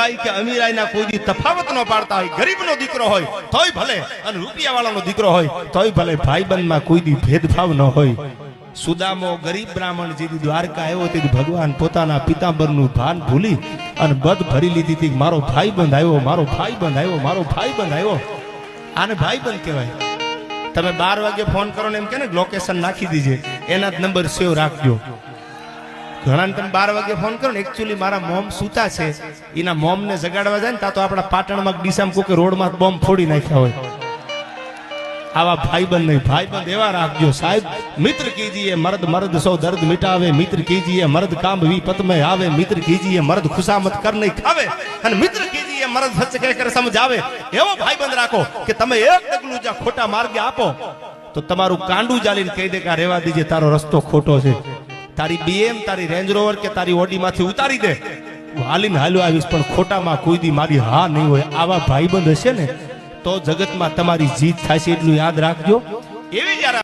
ગરીબાઈ કે અમીરાઈના કોઈ દી તફાવત ન પાડતા હોય, ગરીબનો દીકરો હોય તોય ભલે અને રૂપિયાવાળાનો દીકરો હોય તોય ભલે, ભાઈબંધમાં કોઈ દી ભેદભાવ ન હોય. સુદામો ગરીબ બ્રાહ્મણ જેથી દ્વારકા આવ્યો તેથી ભગવાન પોતાના પિતાંબરનું ભાન ભૂલી અને બધ ભરી લીધી હતી. મારો ભાઈબંધ આવ્યો, મારો ભાઈબંધ આવ્યો, મારો ભાઈબંધ આવ્યો. આને ભાઈબંધ કહેવાય. તમે 12 વાગે ફોન કરો ને એમ કે ને લોકેશન નાખી દીજે, એના જ નંબર સેવ રાખજો. ઘણા તમે 12 વાગે ફોન કરો ને, એકચ્યુઅલી મારા મોમ સૂતા છે, એના મોમ ને જગાડવા જાય ને તો આપણા પાટણમાં ડીસામ કોકે રોડમાં બોમ્બ ફોડી નાખ્યા હોય. આવા ભાઈબંધ નહીં, ભાઈબંધ એવા રાખજો સાહેબ. મિત્ર કીજીએ મર્દ મર્દ સૌ દર્દ મિટાવે, મિત્ર કીજીએ મર્દ કામ વિપત में આવે, મિત્ર કીજીએ મર્દ ખુશામત કર નહીં ખાવે, અને મિત્ર કીજીએ મર્દ સચ કહે કર સમજાવે. એવો ભાઈબંધ રાખો કે તમે એક ડગલું જ્યાં ખોટા માર્ગે આપો તો તમારું કાંડું જાલીને કહી દે કે આ રહેવા દીજે, તારો રસ્તો ખોટો છે. તારી BM, તારી રેન્જ રોવર કે તારી ઓડી માંથી ઉતારી દે, હું હાલીને હાલ્યો આવીશ, પણ ખોટામાં કોઈ દી મારી હા નહીં હોય. આવા ભાઈબંધ હશે ને તો જગતમાં તમારી જીત થશે, એટલું યાદ રાખજો. એવી જયારે